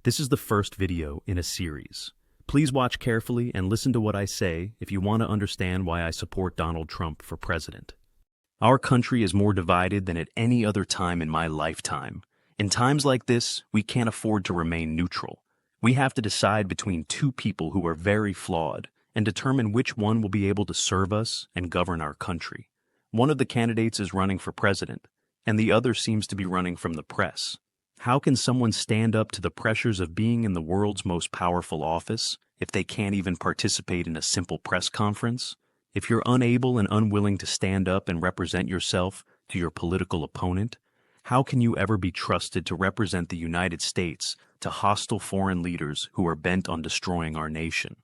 This is the first video in a series. Please watch carefully and listen to what I say if you want to understand why I support Donald Trump for president. Our country is more divided than at any other time in my lifetime. In times like this, we can't afford to remain neutral. We have to decide between two people who are very flawed and determine which one will be able to serve us and govern our country. One of the candidates is running for president, and the other seems to be running from the press. How can someone stand up to the pressures of being in the world's most powerful office if they can't even participate in a simple press conference? If you're unable and unwilling to stand up and represent yourself to your political opponent, how can you ever be trusted to represent the United States to hostile foreign leaders who are bent on destroying our nation?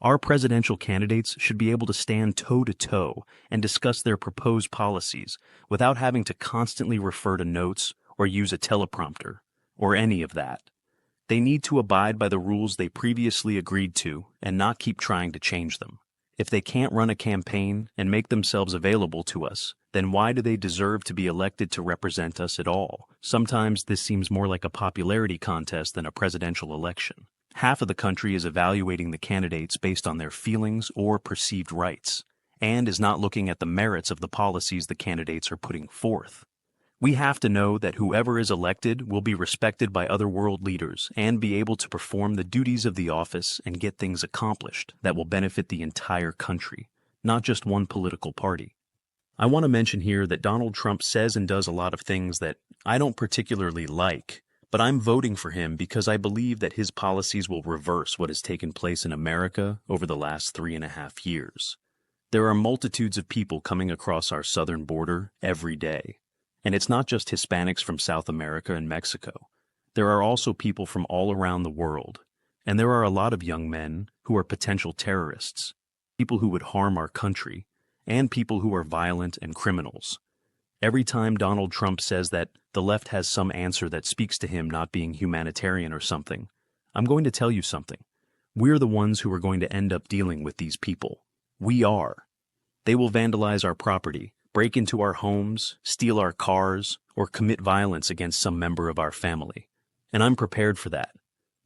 Our presidential candidates should be able to stand toe-to-toe and discuss their proposed policies without having to constantly refer to notes or use a teleprompter, or any of that. They need to abide by the rules they previously agreed to and not keep trying to change them. If they can't run a campaign and make themselves available to us, then why do they deserve to be elected to represent us at all? Sometimes this seems more like a popularity contest than a presidential election. Half of the country is evaluating the candidates based on their feelings or perceived rights, and is not looking at the merits of the policies the candidates are putting forth. We have to know that whoever is elected will be respected by other world leaders and be able to perform the duties of the office and get things accomplished that will benefit the entire country, not just one political party. I want to mention here that Donald Trump says and does a lot of things that I don't particularly like, but I'm voting for him because I believe that his policies will reverse what has taken place in America over the last 3.5 years. There are multitudes of people coming across our southern border every day. And it's not just Hispanics from South America and Mexico. There are also people from all around the world. And there are a lot of young men who are potential terrorists, people who would harm our country, and people who are violent and criminals. Every time Donald Trump says that the left has some answer that speaks to him not being humanitarian or something, I'm going to tell you something. We're the ones who are going to end up dealing with these people. We are. They will vandalize our property, break into our homes, steal our cars, or commit violence against some member of our family. And I'm prepared for that.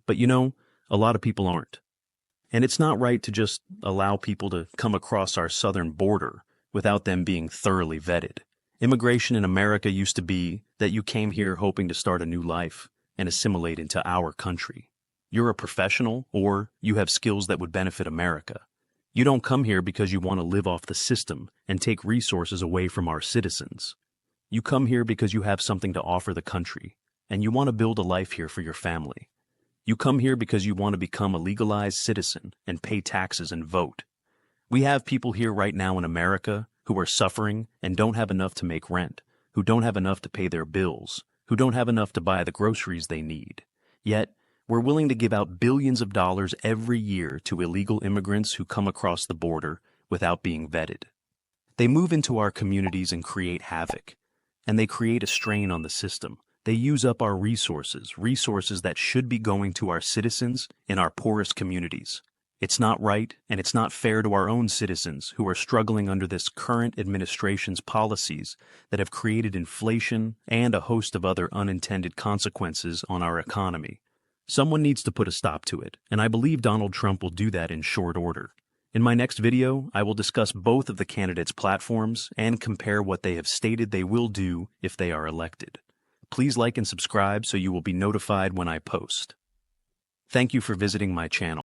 But you know, a lot of people aren't. And it's not right to just allow people to come across our southern border without them being thoroughly vetted. Immigration in America used to be that you came here hoping to start a new life and assimilate into our country. You're a professional, or you have skills that would benefit America. You don't come here because you want to live off the system and take resources away from our citizens. You come here because you have something to offer the country, and you want to build a life here for your family. You come here because you want to become a legalized citizen and pay taxes and vote. We have people here right now in America who are suffering and don't have enough to make rent, who don't have enough to pay their bills, who don't have enough to buy the groceries they need. Yet, we're willing to give out billions of dollars every year to illegal immigrants who come across the border without being vetted. They move into our communities and create havoc, and they create a strain on the system. They use up our resources that should be going to our citizens in our poorest communities. It's not right, and it's not fair to our own citizens who are struggling under this current administration's policies that have created inflation and a host of other unintended consequences on our economy. Someone needs to put a stop to it, and I believe Donald Trump will do that in short order. In my next video, I will discuss both of the candidates' platforms and compare what they have stated they will do if they are elected. Please like and subscribe so you will be notified when I post. Thank you for visiting my channel.